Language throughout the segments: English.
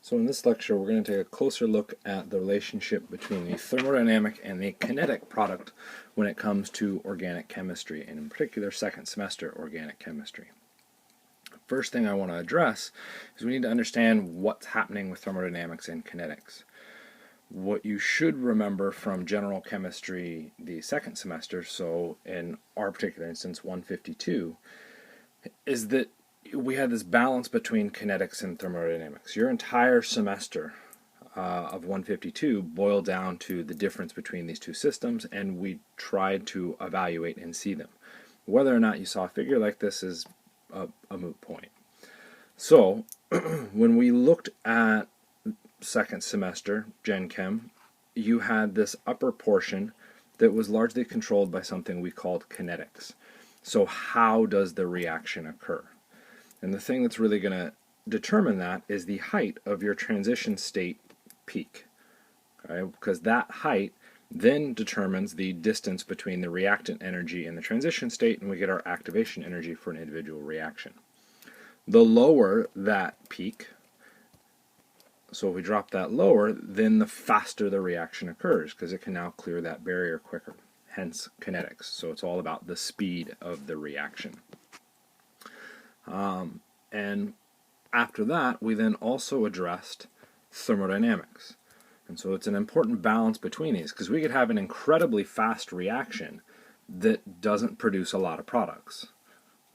So in this lecture we're going to take a closer look at the relationship between the thermodynamic and the kinetic product when it comes to organic chemistry, and in particular second semester organic chemistry. First thing I want to address is we need to understand what's happening with thermodynamics and kinetics. What you should remember from general chemistry the second semester, so in our particular instance 152, is that we had this balance between kinetics and thermodynamics. Your entire semester of 152 boiled down to the difference between these two systems, and we tried to evaluate and see them. Whether or not you saw a figure like this is a moot point. So when we looked at second semester GenChem, you had this upper portion that was largely controlled by something we called kinetics. So how does the reaction occur? And the thing that's really going to determine that is the height of your transition state peak. Okay? Because that height then determines the distance between the reactant energy and the transition state, and we get our activation energy for an individual reaction. The lower that peak, so if we drop that lower, then the faster the reaction occurs, because it can now clear that barrier quicker. Hence kinetics. So it's all about the speed of the reaction. And after that, we then also addressed thermodynamics. And so it's an important balance between these, because we could have an incredibly fast reaction that doesn't produce a lot of products.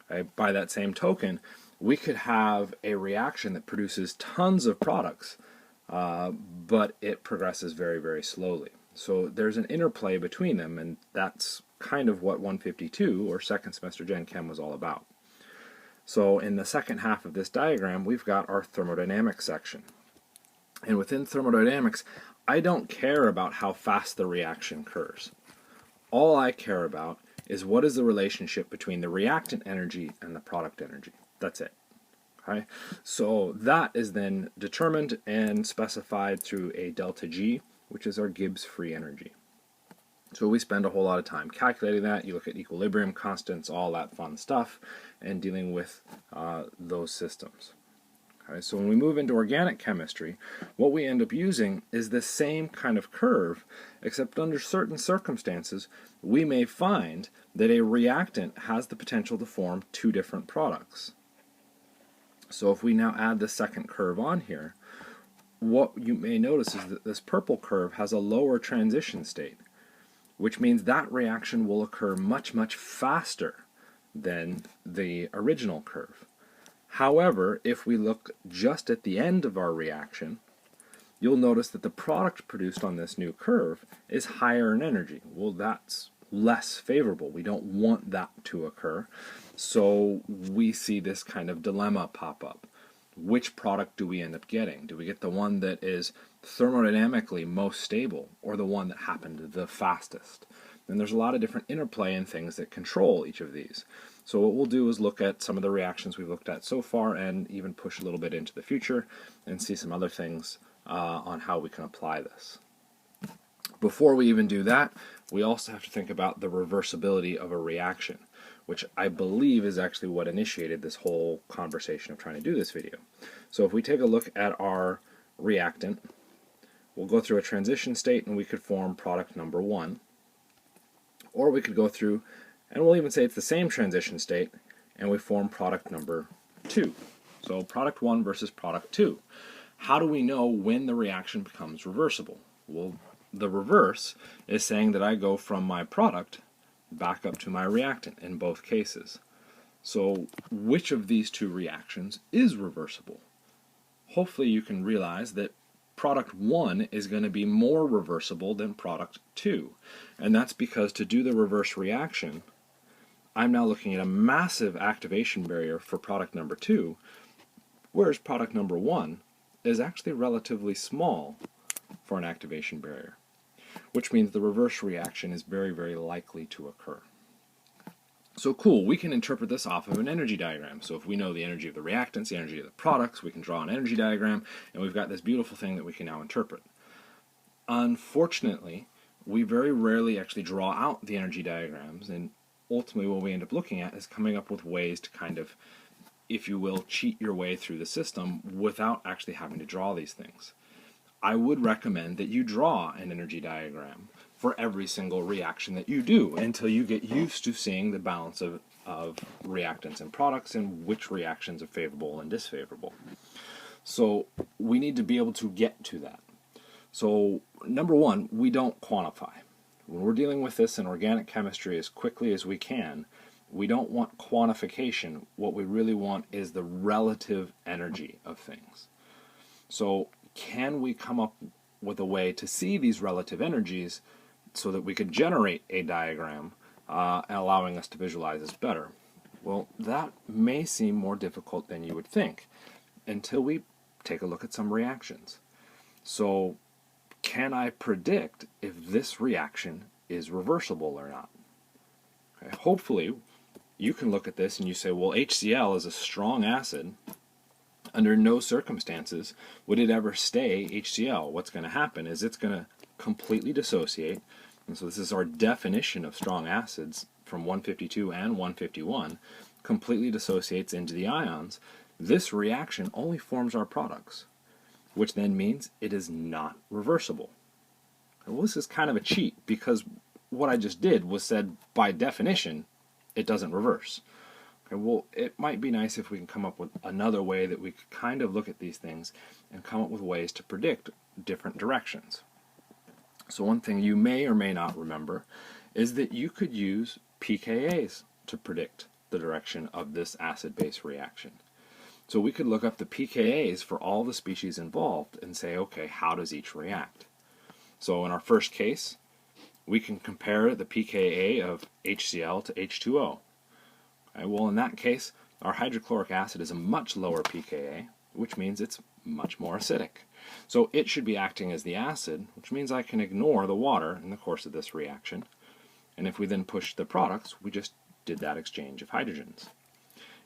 Okay? By that same token, we could have a reaction that produces tons of products, but it progresses very, very slowly. So there's an interplay between them, and that's kind of what 152, or second semester Gen Chem, was all about. So in the second half of this diagram, we've got our thermodynamics section. And within thermodynamics, I don't care about how fast the reaction occurs. All I care about is what is the relationship between the reactant energy and the product energy. That's it. Okay? So that is then determined and specified through a delta G, which is our Gibbs free energy. So we spend a whole lot of time calculating that. You look at equilibrium constants, all that fun stuff, and dealing with those systems. Okay, so when we move into organic chemistry, what we end up using is the same kind of curve, except under certain circumstances, we may find that a reactant has the potential to form two different products. So if we now add the second curve on here, what you may notice is that this purple curve has a lower transition state, which means that reaction will occur much, much faster than the original curve. However, if we look just at the end of our reaction, you'll notice that the product produced on this new curve is higher in energy. Well, that's less favorable. We don't want that to occur. So we see this kind of dilemma pop up. Which product do we end up getting? Do we get the one that is thermodynamically most stable, or the one that happened the fastest? And there's a lot of different interplay and things that control each of these. So what we'll do is look at some of the reactions we've looked at so far, and even push a little bit into the future and see some other things on how we can apply this. Before we even do that, we also have to think about the reversibility of a reaction, which I believe is actually what initiated this whole conversation of trying to do this video. So if we take a look at our reactant, we'll go through a transition state and we could form product number 1. Or we could go through, and we'll even say it's the same transition state, and we form product number 2. So product 1 versus product 2. How do we know when the reaction becomes reversible? Well, the reverse is saying that I go from my product back up to my reactant in both cases. So which of these two reactions is reversible? Hopefully you can realize that product 1 is going to be more reversible than product 2. And that's because to do the reverse reaction, I'm now looking at a massive activation barrier for product number 2, whereas product number 1 is actually relatively small for an activation barrier, which means the reverse reaction is very, very likely to occur. So cool, we can interpret this off of an energy diagram. So if we know the energy of the reactants, the energy of the products, we can draw an energy diagram, and we've got this beautiful thing that we can now interpret. Unfortunately, we very rarely actually draw out the energy diagrams, and ultimately what we end up looking at is coming up with ways to kind of if you will, cheat your way through the system without actually having to draw these things. I would recommend that you draw an energy diagram for every single reaction that you do until you get used to seeing the balance of reactants and products and which reactions are favorable and disfavorable. So we need to be able to get to that. So number one, we don't quantify. When we're dealing with this in organic chemistry as quickly as we can, we don't want quantification. What we really want is the relative energy of things. So can we come up with a way to see these relative energies so that we could generate a diagram allowing us to visualize this better? Well, that may seem more difficult than you would think until we take a look at some reactions. So can I predict if this reaction is reversible or not? Okay, hopefully you can look at this and you say, well, HCl is a strong acid. Under no circumstances would it ever stay HCl. What's going to happen is it's going to completely dissociate. And so this is our definition of strong acids from 152 and 151. Completely dissociates into the ions. This reaction only forms our products, which then means it is not reversible. Well, this is kind of a cheat because what I just did was said by definition it doesn't reverse. Okay, well, it might be nice if we can come up with another way that we could kind of look at these things and come up with ways to predict different directions. So one thing you may or may not remember is that you could use pKa's to predict the direction of this acid-base reaction. So we could look up the pKa's for all the species involved and say, okay, how does each react? So in our first case, we can compare the pKa of HCl to H2O. Okay, well, in that case, our hydrochloric acid is a much lower pKa, which means it's much more acidic. So it should be acting as the acid, which means I can ignore the water in the course of this reaction. And if we then push the products, we just did that exchange of hydrogens.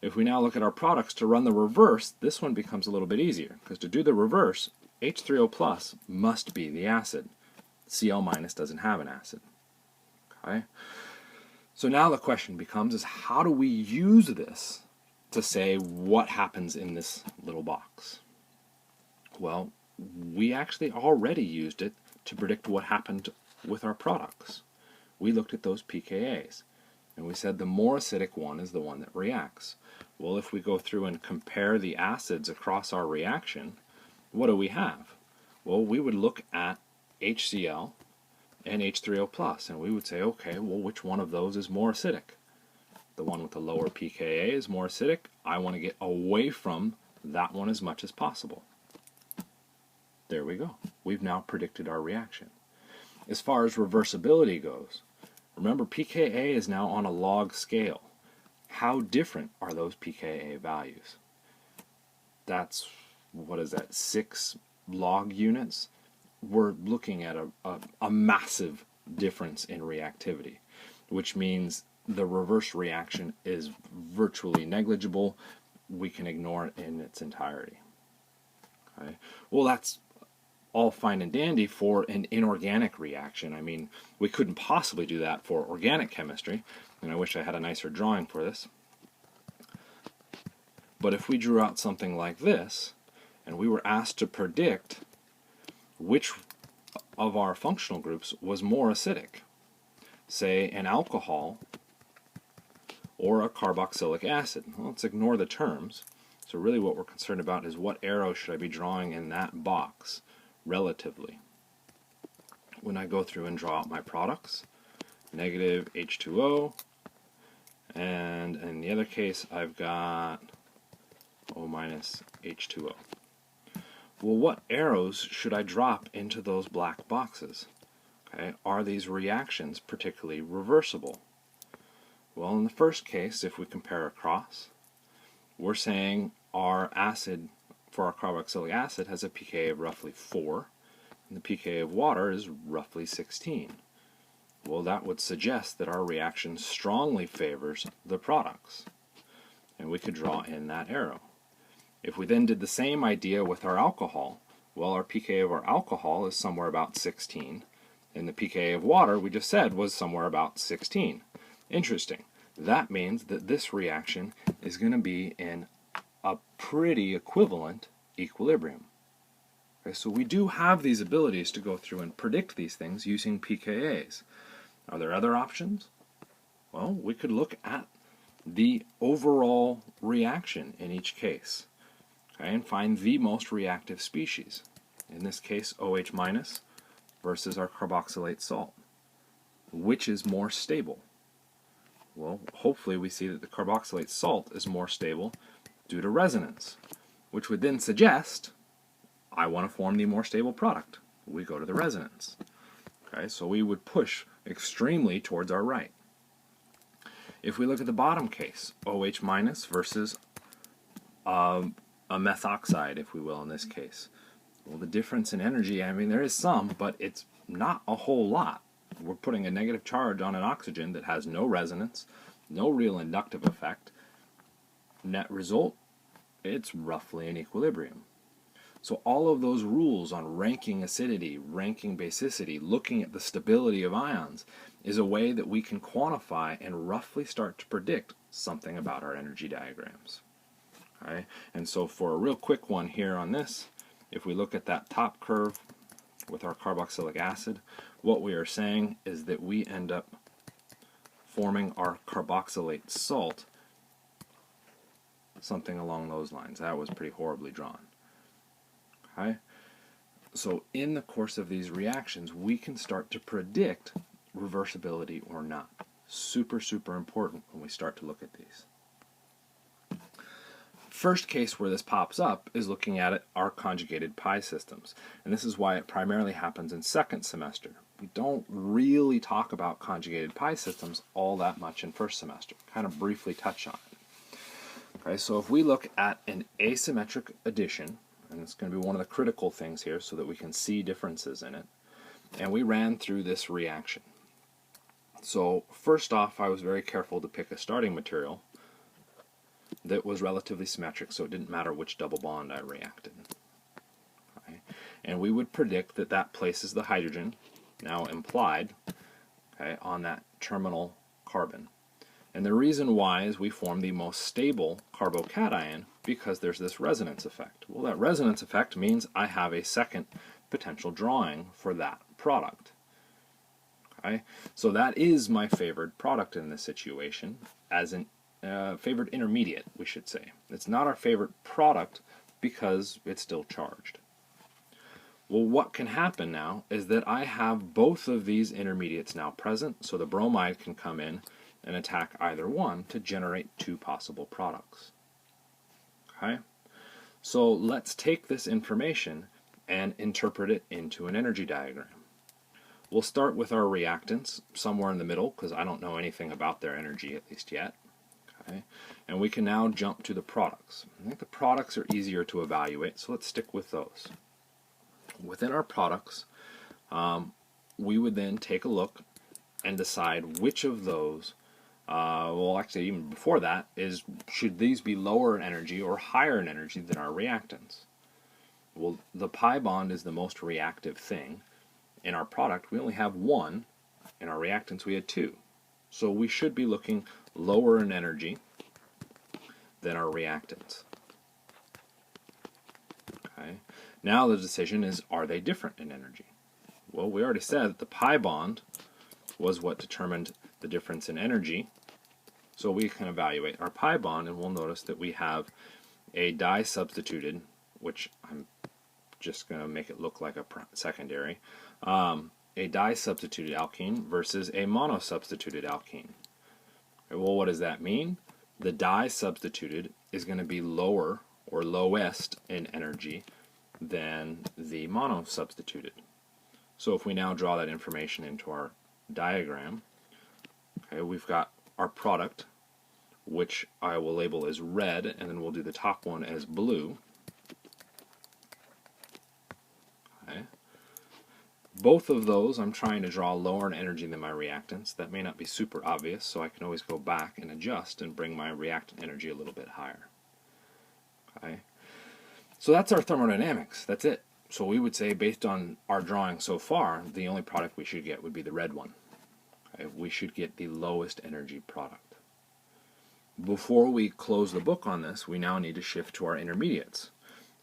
If we now look at our products to run the reverse, this one becomes a little bit easier, because to do the reverse, H3O plus must be the acid. Cl minus doesn't have an acid. Okay? So now the question becomes is how do we use this to say what happens in this little box? Well, we actually already used it to predict what happened with our products. We looked at those pKa's and we said the more acidic one is the one that reacts. Well, if we go through and compare the acids across our reaction, what do we have? Well, we would look at HCl and H3O plus, and we would say, okay, well, which one of those is more acidic? The one with the lower pKa is more acidic. I want to get away from that one as much as possible. There we go. We've now predicted our reaction. As far as reversibility goes, remember pKa is now on a log scale. How different are those pKa values? That's, what is that, 6 log units? We're looking at a massive difference in reactivity, which means the reverse reaction is virtually negligible. We can ignore it in its entirety. Okay? Well, that's all fine and dandy for an inorganic reaction. I mean, we couldn't possibly do that for organic chemistry, and I wish I had a nicer drawing for this. But if we drew out something like this, and we were asked to predict which of our functional groups was more acidic, say an alcohol or a carboxylic acid. Well, let's ignore the terms. So really what we're concerned about is what arrow should I be drawing in that box relatively. When I go through and draw out my products, negative H2O, and in the other case I've got O minus H2O. Well, what arrows should I drop into those black boxes? Okay, are these reactions particularly reversible? Well, in the first case, if we compare across, we're saying our acid for our carboxylic acid has a pKa of roughly 4, and the pKa of water is roughly 16. Well, that would suggest that our reaction strongly favors the products, and we could draw in that arrow. If we then did the same idea with our alcohol, well, our pKa of our alcohol is somewhere about 16, and the pKa of water, we just said, was somewhere about 16. Interesting. That means that this reaction is going to be in a pretty equivalent equilibrium. Okay, so we do have these abilities to go through and predict these things using pKa's. Are there other options? Well, we could look at the overall reaction in each case, okay, and find the most reactive species. In this case, OH minus versus our carboxylate salt. Which is more stable? Well, hopefully we see that the carboxylate salt is more stable due to resonance, which would then suggest I want to form the more stable product. We go to the resonance. Okay, so we would push extremely towards our right. If we look at the bottom case, OH minus versus a methoxide, if we will, in this case. Well, the difference in energy, I mean, there is some, but it's not a whole lot. We're putting a negative charge on an oxygen that has no resonance, no real inductive effect. Net result, it's roughly in equilibrium. So all of those rules on ranking acidity, ranking basicity, looking at the stability of ions is a way that we can quantify and roughly start to predict something about our energy diagrams. Okay? And so for a real quick one here on this, if we look at that top curve with our carboxylic acid, what we are saying is that we end up forming our carboxylate salt, something along those lines. That was pretty horribly drawn. Okay? So in the course of these reactions, we can start to predict reversibility or not. Super, super important when we start to look at these. First case where this pops up is looking at our conjugated pi systems. And this is why it primarily happens in second semester. We don't really talk about conjugated pi systems all that much in first semester. Kind of briefly touch on it. Okay, so if we look at an asymmetric addition, and it's going to be one of the critical things here so that we can see differences in it, and we ran through this reaction. So first off, I was very careful to pick a starting material that was relatively symmetric, so it didn't matter which double bond I reacted. Okay? And we would predict that that places the hydrogen, now implied, okay, on that terminal carbon. And the reason why is we form the most stable carbocation because there's this resonance effect. Well, that resonance effect means I have a second potential drawing for that product. Okay? So that is my favored product in this situation, as an favored intermediate, we should say. It's not our favorite product because it's still charged. Well, what can happen now is that I have both of these intermediates now present, so the bromide can come in and attack either one to generate two possible products. Okay? So let's take this information and interpret it into an energy diagram. We'll start with our reactants somewhere in the middle because I don't know anything about their energy at least yet. Okay? And we can now jump to the products. I think the products are easier to evaluate, so let's stick with those. Within our products, we would then take a look and decide which of those, well actually even before that, is should these be lower in energy or higher in energy than our reactants? Well, the pi bond is the most reactive thing. In our product, we only have one. In our reactants, we had two. So we should be looking lower in energy than our reactants. Okay. Now the decision is, are they different in energy? Well, we already said that the pi bond was what determined the difference in energy. So we can evaluate our pi bond, and we'll notice that we have a di-substituted, which I'm just going to make it look like a secondary, a di-substituted alkene versus a mono-substituted alkene. Okay, well, what does that mean? The di-substituted is going to be lower or lowest in energy than the mono-substituted. So if we now draw that information into our diagram, okay, we've got our product, which I will label as red, and then we'll do the top one as blue. Okay. Both of those I'm trying to draw lower in energy than my reactants. That may not be super obvious, so I can always go back and adjust and bring my reactant energy a little bit higher. Okay. So that's our thermodynamics. That's it. So we would say, based on our drawing so far, the only product we should get would be the red one. Okay. We should get the lowest energy product. before we close the book on this, we now need to shift to our intermediates.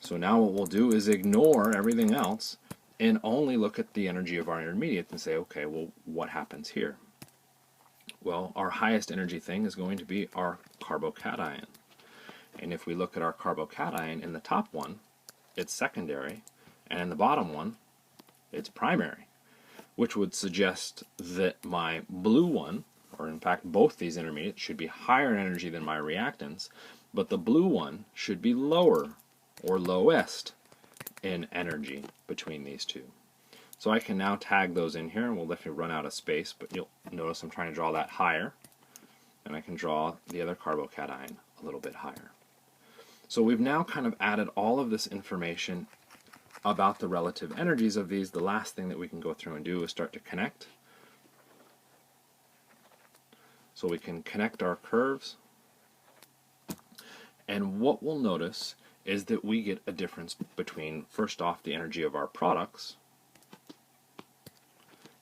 So now what we'll do is ignore everything else and only look at the energy of our intermediates and say, okay, well, what happens here? Well, our highest energy thing is going to be our carbocation. And if we look at our carbocation, in the top one, it's secondary, and in the bottom one, it's primary, which would suggest that my blue one, or in fact both these intermediates, should be higher in energy than my reactants, but the blue one should be lower or lowest in energy between these two. So I can now tag those in here, and we'll definitely run out of space, but you'll notice I'm trying to draw that higher, and I can draw the other carbocation a little bit higher. So we've now kind of added all of this information about the relative energies of these. The last thing that we can go through and do is start to connect. So we can connect our curves, and what we'll notice is that we get a difference between, first off, the energy of our products,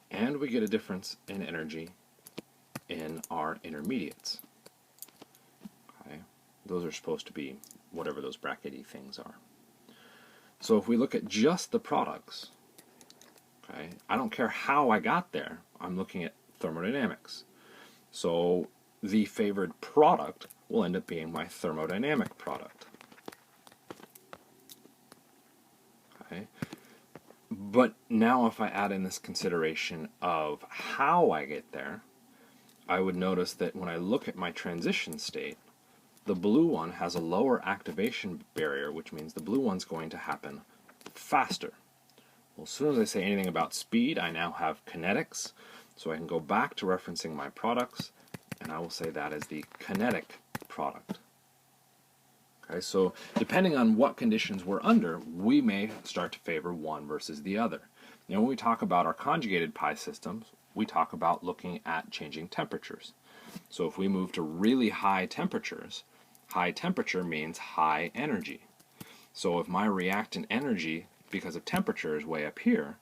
and we get a difference in energy in our intermediates. Okay? Those are supposed to be whatever those brackety things are. So if we look at just the products, okay, I don't care how I got there, I'm looking at thermodynamics. So the favored product will end up being my thermodynamic product. Okay. But now if I add in this consideration of how I get there, I would notice that when I look at my transition state, the blue one has a lower activation barrier, which means the blue one's going to happen faster. Well, as soon as I say anything about speed, I now have kinetics, so I can go back to referencing my products, and I will say that is the kinetic product. Okay, so depending on what conditions we're under, we may start to favor one versus the other. Now, when we talk about our conjugated pi systems, we talk about looking at changing temperatures. So if we move to really high temperatures, high temperature means high energy. So if my reactant energy, because of temperature, is way up here,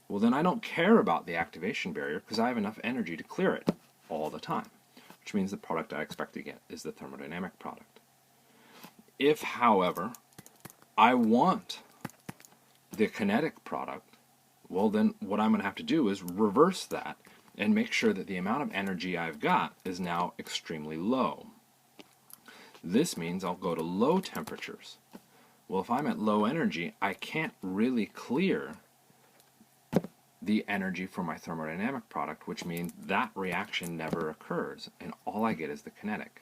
well then I don't care about the activation barrier because I have enough energy to clear it all the time, which means the product I expect to get is the thermodynamic product. If, however, I want the kinetic product, well then what I'm going to have to do is reverse that and make sure that the amount of energy I've got is now extremely low. This means I'll go to low temperatures. Well, if I'm at low energy, I can't really clear the energy from my thermodynamic product, which means that reaction never occurs, and all I get is the kinetic.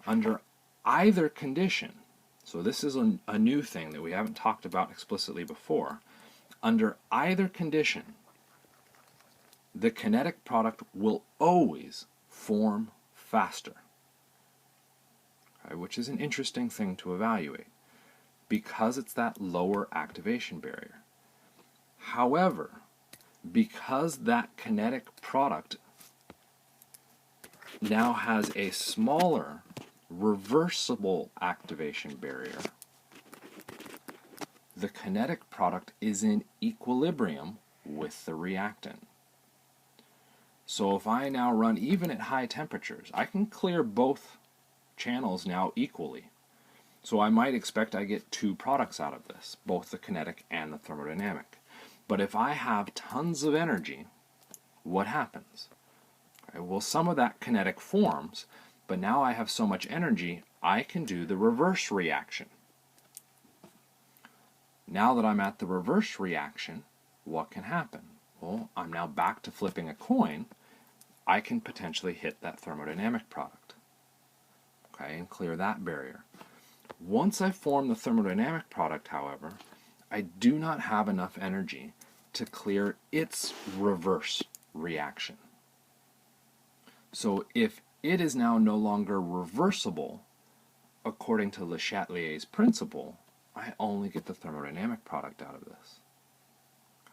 Under either condition, so this is a new thing that we haven't talked about explicitly before, under either condition, the kinetic product will always form faster, okay, which is an interesting thing to evaluate because it's that lower activation barrier. However, because that kinetic product now has a smaller reversible activation barrier, the kinetic product is in equilibrium with the reactant. So if I now run even at high temperatures, I can clear both channels now equally. So I might expect I get two products out of this, both the kinetic and the thermodynamic. But if I have tons of energy, what happens? Okay, well, some of that kinetic forms, but now I have so much energy, I can do the reverse reaction. Now that I'm at the reverse reaction, what can happen? Well, I'm now back to flipping a coin. I can potentially hit that thermodynamic product, okay, and clear that barrier. Once I form the thermodynamic product, however, I do not have enough energy to clear its reverse reaction. So if it is now no longer reversible, according to Le Chatelier's principle, I only get the thermodynamic product out of this.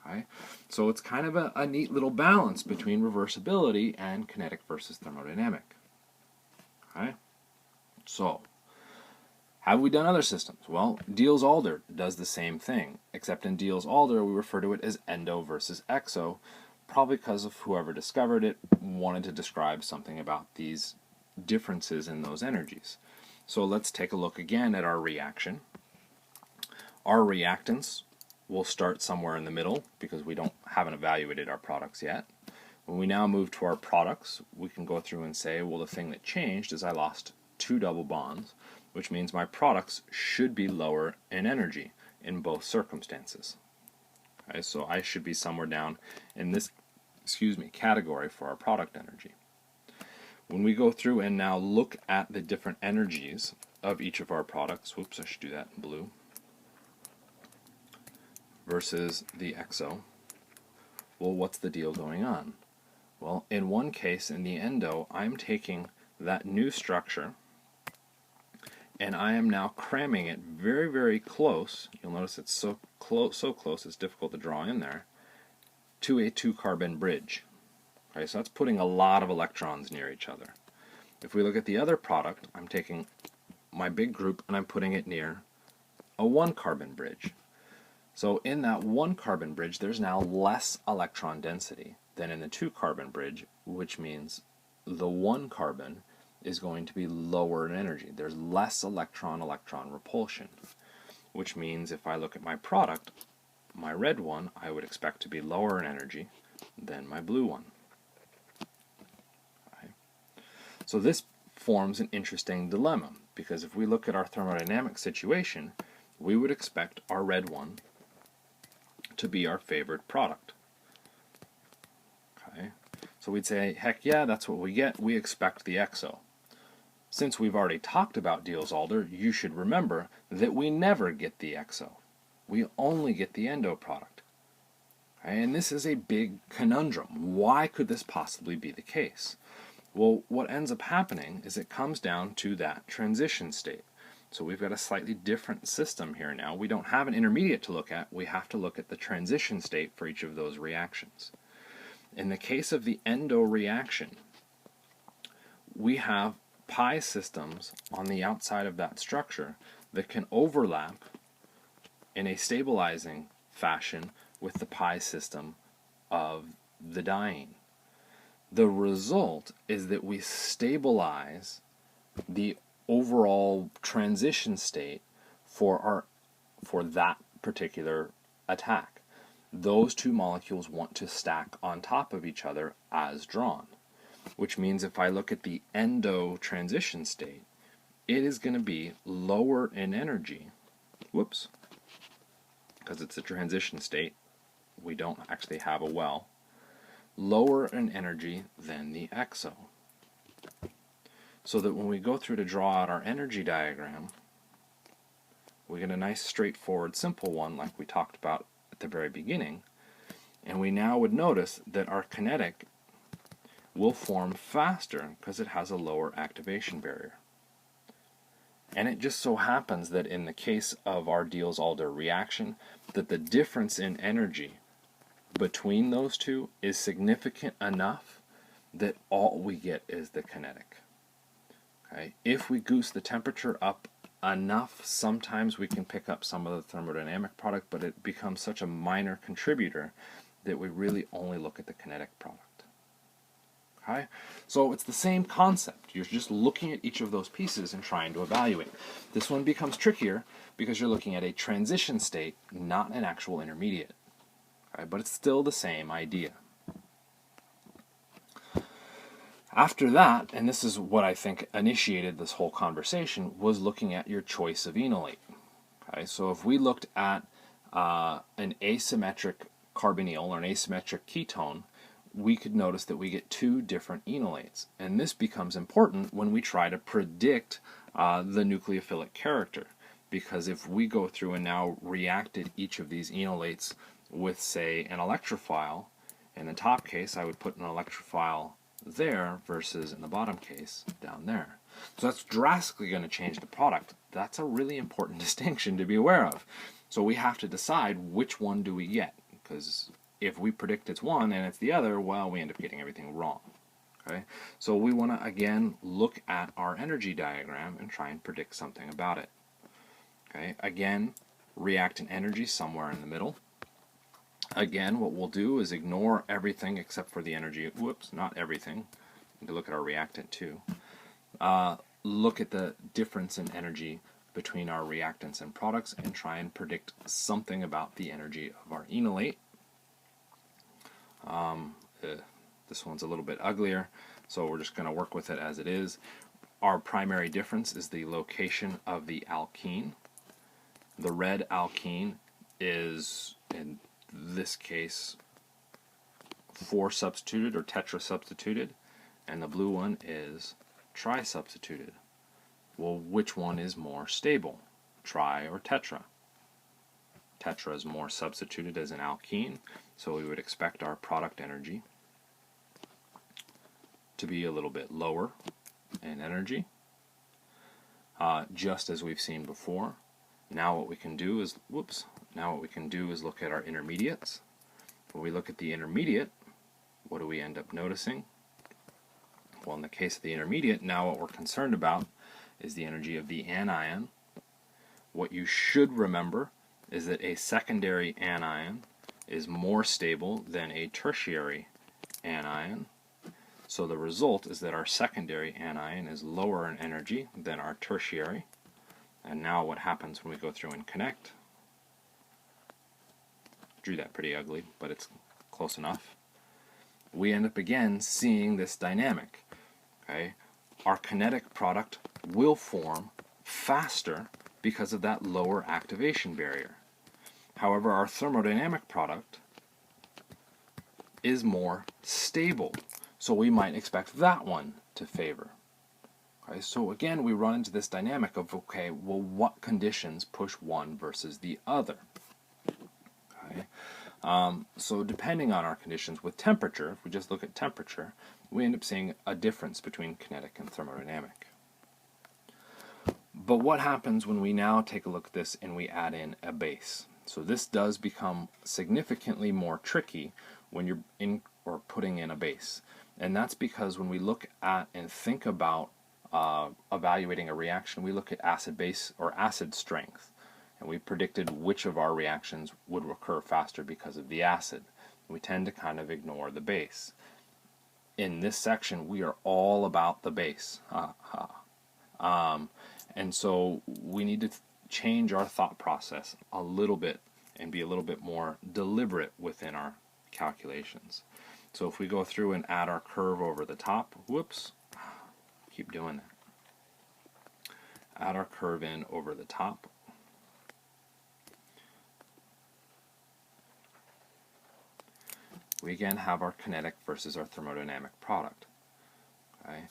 Okay? So it's kind of a neat little balance between reversibility and kinetic versus thermodynamic. Okay? So, have we done other systems? Well, Diels Alder does the same thing, except in Diels Alder we refer to it as endo versus exo, probably because of whoever discovered it wanted to describe something about these differences in those energies. So let's take a look again at our reaction. Our reactants will start somewhere in the middle because we haven't evaluated our products yet. When we now move to our products, we can go through and say, well, the thing that changed is I lost 2 double bonds, which means my products should be lower in energy in both circumstances. Okay, so I should be somewhere down in this, category for our product energy. When we go through and now look at the different energies of each of our products, whoops, I should do that in blue, versus the XO, well, what's the deal going on? Well, in one case, in the Endo, I'm taking that new structure and I am now cramming it very, very close. You'll notice it's so close it's difficult to draw in there, to a 2-carbon bridge. Okay, so that's putting a lot of electrons near each other. If we look at the other product, I'm taking my big group and I'm putting it near a 1-carbon bridge. So in that 1-carbon bridge, there's now less electron density than in the 2-carbon bridge, which means the 1-carbon is going to be lower in energy. There's less electron-electron repulsion, which means if I look at my product, my red one, I would expect to be lower in energy than my blue one. Okay. So this forms an interesting dilemma, because if we look at our thermodynamic situation, we would expect our red one to be our favorite product. Okay. So we'd say, heck yeah, that's what we get. We expect the XO. Since we've already talked about Diels Alder, you should remember that we never get the XO. We only get the Endo product. Okay. And this is a big conundrum. Why could this possibly be the case? Well, what ends up happening is it comes down to that transition state. So we've got a slightly different system here now. We don't have an intermediate to look at. We have to look at the transition state for each of those reactions. In the case of the Endo reaction, we have pi systems on the outside of that structure that can overlap in a stabilizing fashion with the pi system of the diene. The result is that we stabilize the overall transition state for that particular attack. Those two molecules want to stack on top of each other as drawn, which means if I look at the Endo transition state, it is going to be lower in energy. Whoops, because it's a transition state, we don't actually have a well. Lower in energy than the XO. So that when we go through to draw out our energy diagram, we get a nice straightforward simple one like we talked about at the very beginning, and we now would notice that our kinetic will form faster because it has a lower activation barrier. And it just so happens that in the case of our Diels Alder reaction, that the difference in energy between those two is significant enough that all we get is the kinetic. Okay? If we goose the temperature up enough, sometimes we can pick up some of the thermodynamic product, but it becomes such a minor contributor that we really only look at the kinetic product. Okay? So it's the same concept. You're just looking at each of those pieces and trying to evaluate. This one becomes trickier because you're looking at a transition state, not an actual intermediate. Okay? But it's still the same idea. After that, and this is what I think initiated this whole conversation, was looking at your choice of enolate. Okay? So if we looked at an asymmetric carbonyl or an asymmetric ketone, we could notice that we get two different enolates. And this becomes important when we try to predict the nucleophilic character. Because if we go through and now reacted each of these enolates with, say, an electrophile, in the top case I would put an electrophile there versus in the bottom case down there. So that's drastically going to change the product. That's a really important distinction to be aware of. So we have to decide which one do we get, because if we predict it's one and it's the other, well, we end up getting everything wrong. Okay? So we want to again look at our energy diagram and try and predict something about it. Okay? Again, reactant energy somewhere in the middle. Again, what we'll do is ignore everything except for the energy. Whoops, not everything. We need to look at our reactant too. look at the difference in energy between our reactants and products and try and predict something about the energy of our enolate. This one's a little bit uglier, so we're just going to work with it as it is. Our primary difference is the location of the alkene. The red alkene is, in this case, 4-substituted or tetra-substituted, and the blue one is tri-substituted. Well, which one is more stable, tri or tetra? Tetra is more substituted as an alkene, so we would expect our product energy to be a little bit lower in energy, just as we've seen before. Now what we can do is, look at our intermediates. When we look at the intermediate, what do we end up noticing? Well, in the case of the intermediate, now what we're concerned about is the energy of the anion. What you should remember is that a secondary anion is more stable than a tertiary anion. So the result is that our secondary anion is lower in energy than our tertiary. And now what happens when we go through and connect? Drew that pretty ugly, but it's close enough. We end up again seeing this dynamic. Okay? Our kinetic product will form faster because of that lower activation barrier. However, our thermodynamic product is more stable, so we might expect that one to favor. Okay, so again, we run into this dynamic of, okay, well, what conditions push one versus the other? Okay, so depending on our conditions with temperature, if we just look at temperature, we end up seeing a difference between kinetic and thermodynamic. But what happens when we now take a look at this and we add in a base? So this does become significantly more tricky when you're putting in a base. And that's because when we look at and think about evaluating a reaction, we look at acid-base or acid strength. And we predicted which of our reactions would occur faster because of the acid. We tend to kind of ignore the base. In this section, we are all about the base. And so we need to change our thought process a little bit and be a little bit more deliberate within our calculations. So if we go through and add our curve over the top, whoops, keep doing that. Add our curve in over the top. We again have our kinetic versus our thermodynamic product. Okay.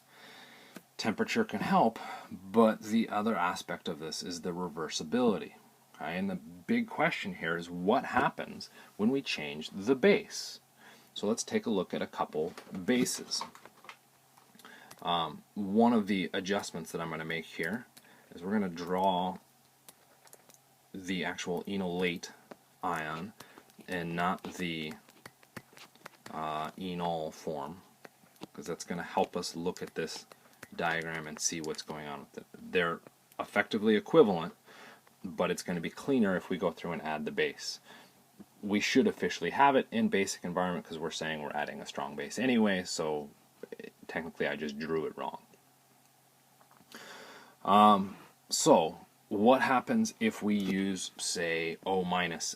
Temperature can help, but the other aspect of this is the reversibility. Okay? And the big question here is what happens when we change the base. So let's take a look at a couple bases. One of the adjustments that I'm going to make here is we're going to draw the actual enolate ion and not the enol form, because that's going to help us look at this diagram and see what's going on with it. They're effectively equivalent, but it's going to be cleaner if we go through and add the base. We should officially have it in basic environment because we're saying we're adding a strong base anyway, so technically I just drew it wrong. So what happens if we use, say, O-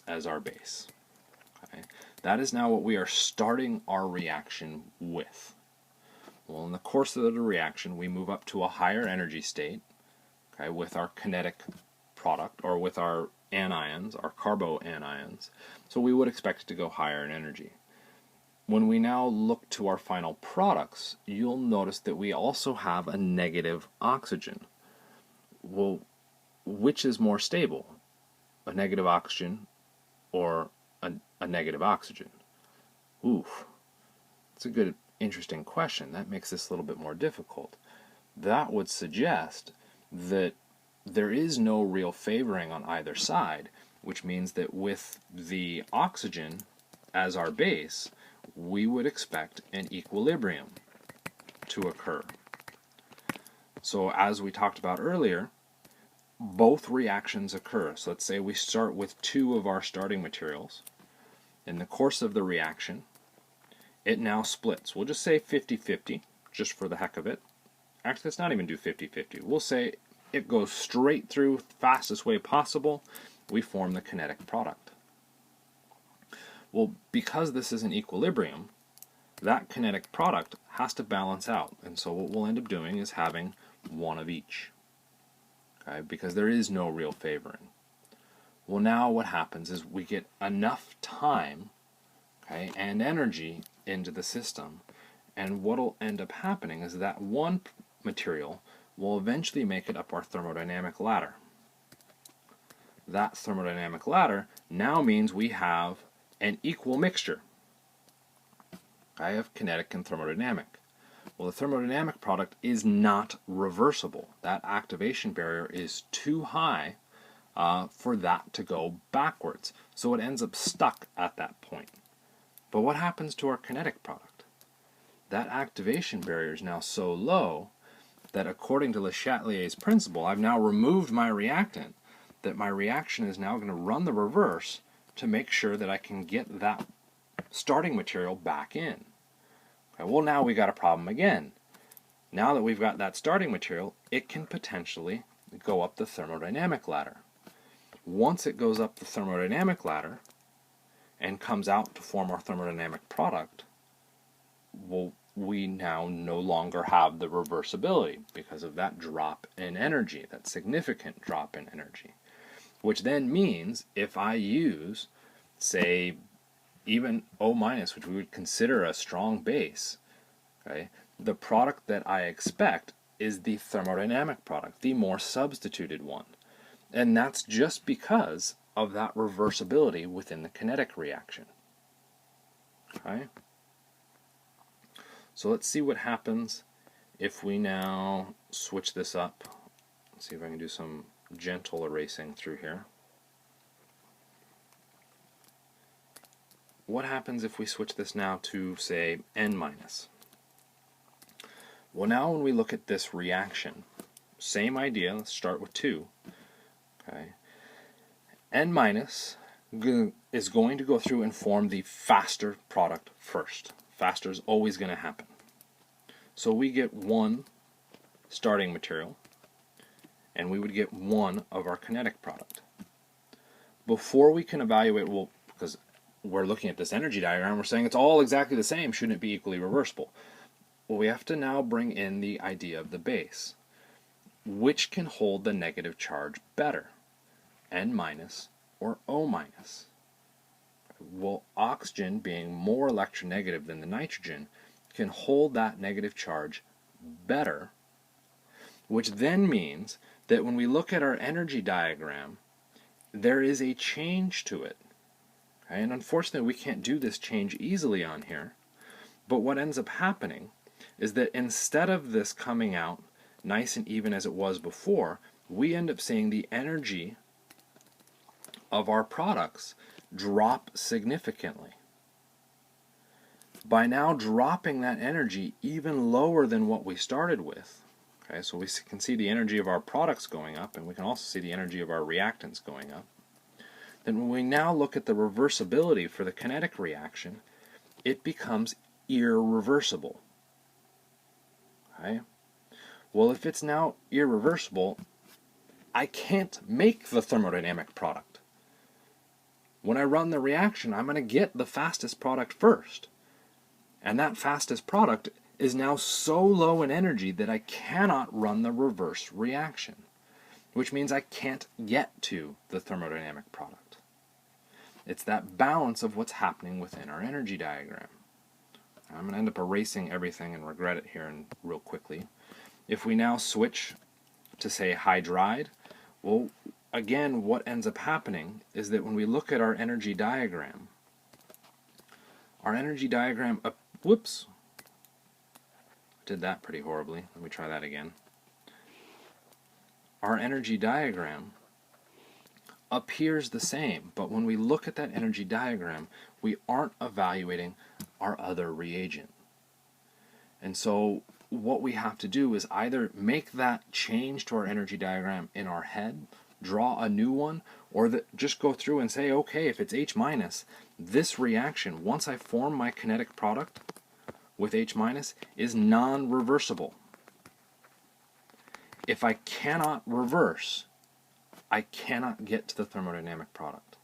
as our base? Okay. That is now what we are starting our reaction with. Well, in the course of the reaction, we move up to a higher energy state, okay, with our kinetic product, or with our anions, our carboanions. So we would expect it to go higher in energy. When we now look to our final products, you'll notice that we also have a negative oxygen. Well, which is more stable? A negative oxygen or a negative oxygen? Oof. It's a good, interesting question. That makes this a little bit more difficult. That would suggest that there is no real favoring on either side, which means that with the oxygen as our base, we would expect an equilibrium to occur. So as we talked about earlier, both reactions occur. So let's say we start with two of our starting materials. In the course of the reaction, it now splits. We'll just say 50-50, just for the heck of it. actually let's not even do 50-50. We'll say it goes straight through, fastest way possible, we form the kinetic product. Well, because this is an equilibrium, that kinetic product has to balance out, and so what we'll end up doing is having one of each, okay, because there is no real favoring. Well, now what happens is we get enough time, okay, and energy into the system, and what will end up happening is that one material will eventually make it up our thermodynamic ladder. That thermodynamic ladder now means we have an equal mixture, okay, of kinetic and thermodynamic. Well, the thermodynamic product is not reversible. That activation barrier is too high for that to go backwards. So it ends up stuck at that point. But what happens to our kinetic product? That activation barrier is now so low that according to Le Chatelier's principle, I've now removed my reactant, that my reaction is now going to run the reverse to make sure that I can get that starting material back in. Okay, well, now we got a problem again. Now that we've got that starting material, it can potentially go up the thermodynamic ladder. Once it goes up the thermodynamic ladder and comes out to form our thermodynamic product, well, we now no longer have the reversibility because of that drop in energy, that significant drop in energy. Which then means if I use, say, even O-, which we would consider a strong base, okay, the product that I expect is the thermodynamic product, the more substituted one. And that's just because of that reversibility within the kinetic reaction. Okay? So let's see what happens if we now switch this up. Let's see if I can do some gentle erasing through here. What happens if we switch this now to, say, N-? Well, now when we look at this reaction, same idea, let's start with 2. Okay. N- is going to go through and form the faster product first. Faster is always going to happen. So we get one starting material, and we would get one of our kinetic product. Before we can evaluate, well, because we're looking at this energy diagram, we're saying it's all exactly the same, shouldn't it be equally reversible? Well, we have to now bring in the idea of the base. Which can hold the negative charge better, N- or O-? Well, oxygen, being more electronegative than the nitrogen, can hold that negative charge better, which then means that when we look at our energy diagram, there is a change to it. Okay? And unfortunately, we can't do this change easily on here, but what ends up happening is that instead of this coming out nice and even as it was before, we end up seeing the energy of our products drop significantly. By now dropping that energy even lower than what we started with, okay, so we can see the energy of our products going up, and we can also see the energy of our reactants going up. Then when we now look at the reversibility for the kinetic reaction, it becomes irreversible. Okay? Well, if it's now irreversible, I can't make the thermodynamic product. When I run the reaction, I'm going to get the fastest product first. And that fastest product is now so low in energy that I cannot run the reverse reaction, which means I can't get to the thermodynamic product. It's that balance of what's happening within our energy diagram. I'm going to end up erasing everything and regret it here real quickly. If we now switch to, say, hydride, well, again, what ends up happening is that when we look at our energy diagram, whoops, did that pretty horribly. Let me try that again. Our energy diagram appears the same, but when we look at that energy diagram, we aren't evaluating our other reagent. And so what we have to do is either make that change to our energy diagram in our head, draw a new one, or just go through and say, okay, if it's H-, this reaction, once I form my kinetic product with H-, is non-reversible. If I cannot reverse, I cannot get to the thermodynamic product.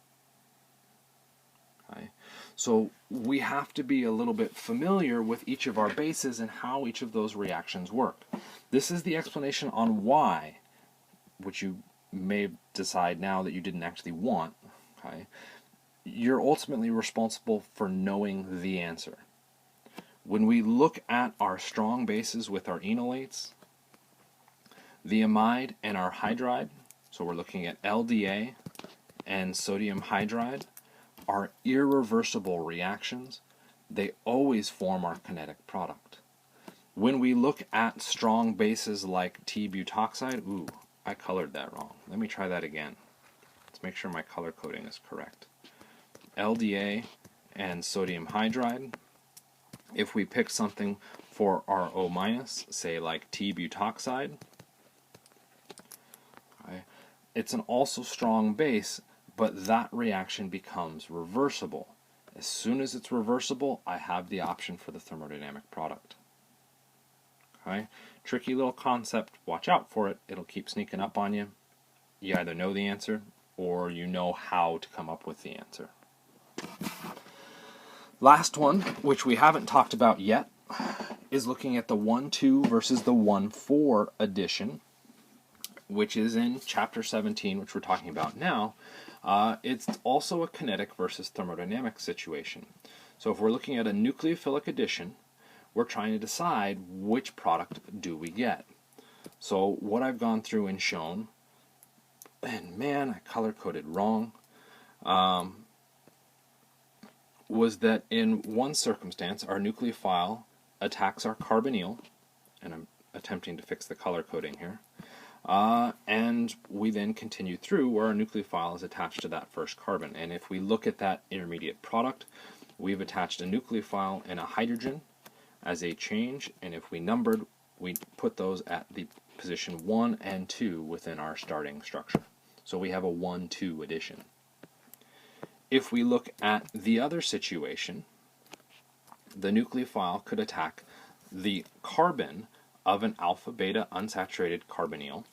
Okay? So we have to be a little bit familiar with each of our bases and how each of those reactions work. This is the explanation on why, which you may decide now that you didn't actually want. Okay? You're ultimately responsible for knowing the answer. When we look at our strong bases with our enolates, the amide and our hydride, so we're looking at LDA and sodium hydride, are irreversible reactions. They always form our kinetic product. When we look at strong bases like T-butoxide, ooh, I colored that wrong. Let me try that again. Let's make sure my color coding is correct. LDA and sodium hydride, if we pick something for our O-, say like T-butoxide, okay, it's an also strong base, but that reaction becomes reversible. As soon as it's reversible, I have the option for the thermodynamic product. Okay? Tricky little concept, watch out for it, it'll keep sneaking up on you. You either know the answer, or you know how to come up with the answer. Last one, which we haven't talked about yet, is looking at the 1,2 versus the 1,4 addition, which is in Chapter 17, which we're talking about now. It's also a kinetic versus thermodynamic situation. So if we're looking at a nucleophilic addition, we're trying to decide which product do we get. So what I've gone through and shown, and man, I color-coded wrong, was that in one circumstance, our nucleophile attacks our carbonyl, and I'm attempting to fix the color coding here, and we then continue through where our nucleophile is attached to that first carbon. And if we look at that intermediate product, we've attached a nucleophile and a hydrogen as a change, and if we numbered, we put those at the position 1 and 2 within our starting structure. So we have a 1,2 addition. If we look at the other situation, the nucleophile could attack the carbon of an alpha-beta unsaturated carbonyl,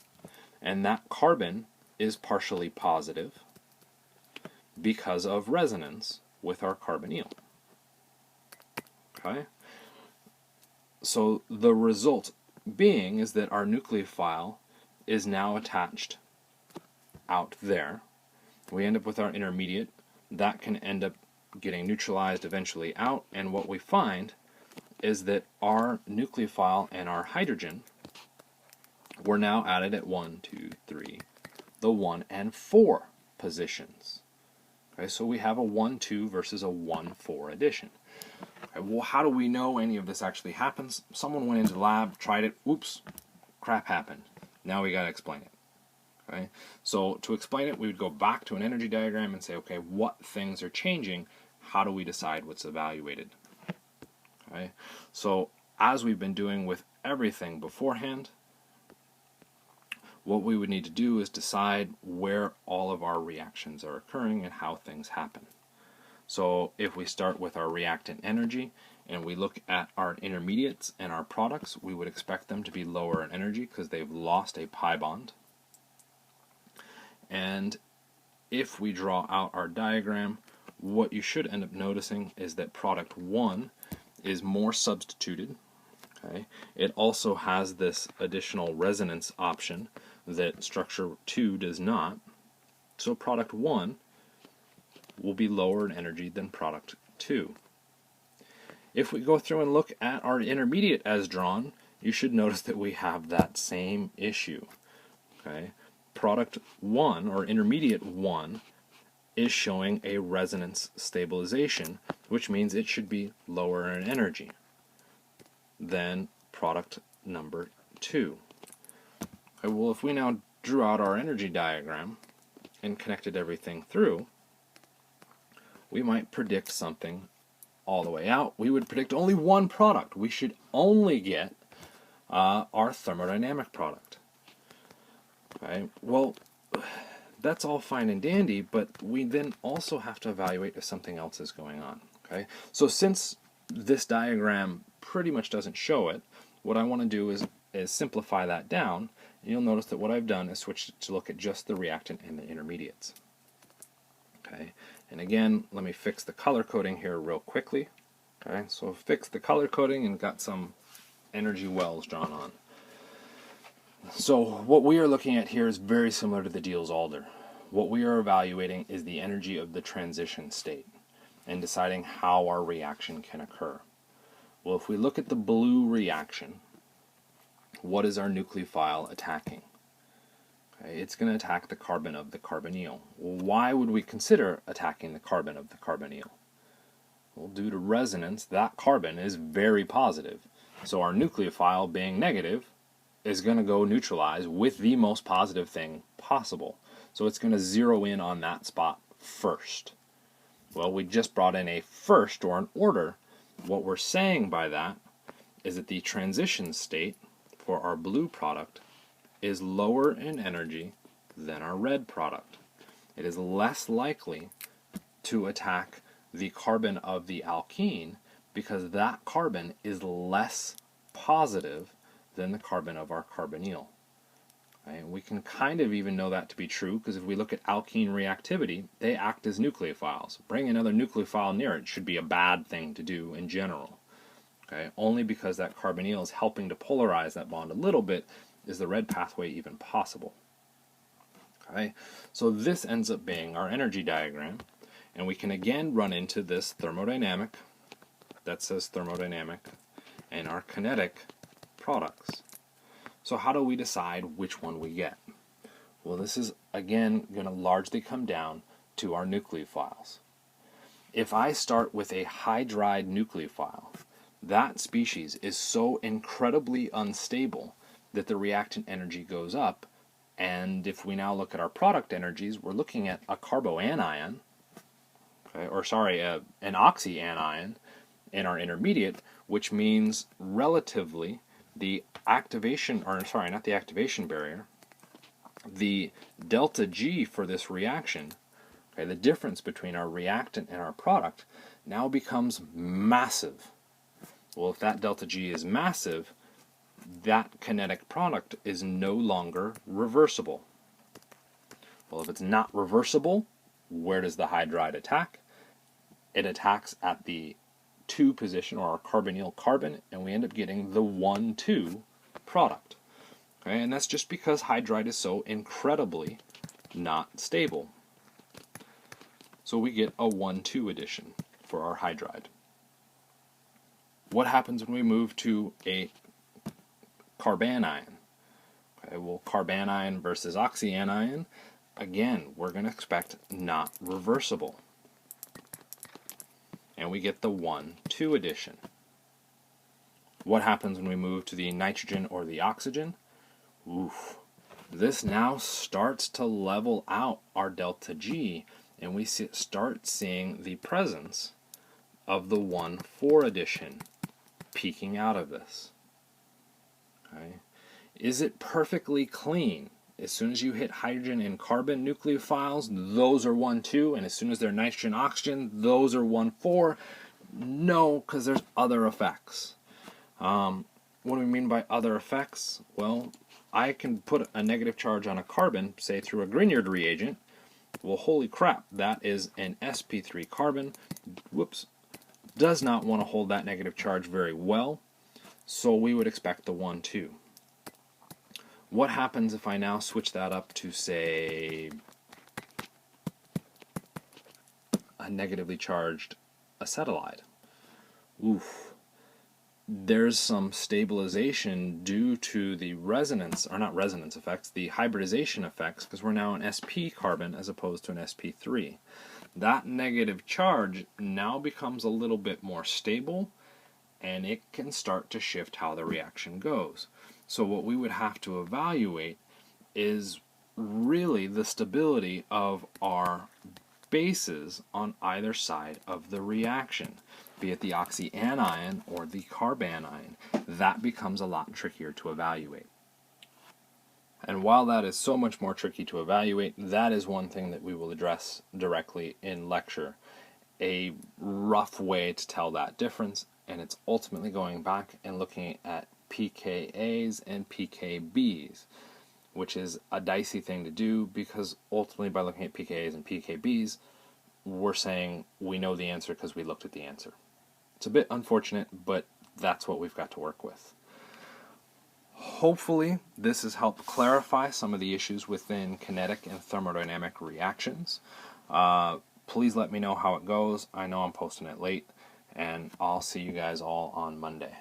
and that carbon is partially positive because of resonance with our carbonyl. Okay? So the result being is that our nucleophile is now attached out there. We end up with our intermediate. That can end up getting neutralized eventually out, and what we find is that our nucleophile and our hydrogen were now added at 1, 2, 3, the 1 and 4 positions. Okay, so we have a 1,2 versus a 1,4 addition. Okay, well, how do we know any of this actually happens? Someone went into the lab, tried it, oops, crap happened. Now we got to explain it. Okay? So to explain it, we would go back to an energy diagram and say, okay, what things are changing? How do we decide what's evaluated? Okay? So as we've been doing with everything beforehand, what we would need to do is decide where all of our reactions are occurring and how things happen. So if we start with our reactant energy and we look at our intermediates and our products, we would expect them to be lower in energy because they've lost a pi bond. And if we draw out our diagram, what you should end up noticing is that product 1 is more substituted. Okay? It also has this additional resonance option that structure 2 does not. So product 1 will be lower in energy than product 2. If we go through and look at our intermediate as drawn, you should notice that we have that same issue. Okay? Product 1, or intermediate 1, is showing a resonance stabilization, which means it should be lower in energy than product number 2. Okay, well, if we now drew out our energy diagram and connected everything through, we might predict something all the way out. We would predict only one product. We should only get our thermodynamic product. Okay, well, that's all fine and dandy, but we then also have to evaluate if something else is going on. Okay, so since this diagram pretty much doesn't show it, what I want to do is simplify that down You'll notice that what I've done is switched to look at just the reactant and the intermediates. Okay, and again, let me fix the color coding here real quickly. Okay, so fix the color coding and got some energy wells drawn on. So what we are looking at here is very similar to the Diels Alder. What we are evaluating is the energy of the transition state and deciding how our reaction can occur. Well, if we look at the blue reaction, what is our nucleophile attacking? Okay, it's going to attack the carbon of the carbonyl. Well, why would we consider attacking the carbon of the carbonyl? Well, due to resonance, that carbon is very positive. So our nucleophile, being negative, is going to go neutralize with the most positive thing possible. So it's going to zero in on that spot first. Well, we just brought in a first, or an order. What we're saying by that is that the transition state for our blue product is lower in energy than our red product. It is less likely to attack the carbon of the alkene because that carbon is less positive than the carbon of our carbonyl. Okay? We can kind of even know that to be true because if we look at alkene reactivity, they act as nucleophiles. Bring another nucleophile near it should be a bad thing to do in general. Okay? Only because that carbonyl is helping to polarize that bond a little bit is the red pathway even possible. Okay? So this ends up being our energy diagram, and we can again run into this thermodynamic, that says thermodynamic, and our kinetic products. So how do we decide which one we get? Well, this is again going to largely come down to our nucleophiles. If I start with a hydride nucleophile, that species is so incredibly unstable that the reactant energy goes up, and if we now look at our product energies, we're looking at a carboanion, okay, or sorry, an oxyanion in our intermediate, which means relatively the activation, or sorry, not the activation barrier, the delta G for this reaction, okay, the difference between our reactant and our product now becomes massive. Well, if that delta G is massive, that kinetic product is no longer reversible. Well, if it's not reversible, where does the hydride attack? It attacks at the 2 position, or our carbonyl carbon, and we end up getting the 1,2 product. Okay, and that's just because hydride is so incredibly not stable. So we get a 1,2 addition for our hydride. What happens when we move to a carbanion? Okay, well, carbanion versus oxyanion, again, we're going to expect not reversible. And we get the 1,2 addition. What happens when we move to the nitrogen or the oxygen? Oof. This now starts to level out our delta G, and we start seeing the presence of the 1,4 addition peeking out of this. Okay. Is it perfectly clean? As soon as you hit hydrogen and carbon nucleophiles, those are 1,2, and as soon as they're nitrogen oxygen, those are 1,4. No, because there's other effects. What do we mean by other effects? Well, I can put a negative charge on a carbon, say through a Grignard reagent. Well, holy crap, that is an sp3 carbon. Whoops. Does not want to hold that negative charge very well, so we would expect the 1,2. What happens if I now switch that up to, say, a negatively charged acetylide? Oof. There's some stabilization due to the resonance, or not resonance effects, the hybridization effects, because we're now an sp carbon as opposed to an sp3. That negative charge now becomes a little bit more stable, and it can start to shift how the reaction goes. So what we would have to evaluate is really the stability of our bases on either side of the reaction, be it the oxyanion or the carbanion. That becomes a lot trickier to evaluate. And while that is so much more tricky to evaluate, that is one thing that we will address directly in lecture. A rough way to tell that difference, and it's ultimately going back and looking at pKa's and pKb's. which is a dicey thing to do because ultimately by looking at pKa's and pKb's, we're saying we know the answer because we looked at the answer. It's a bit unfortunate, but that's what we've got to work with. Hopefully this has helped clarify some of the issues within kinetic and thermodynamic reactions. Please let me know how it goes. I know I'm posting it late, and I'll see you guys all on Monday.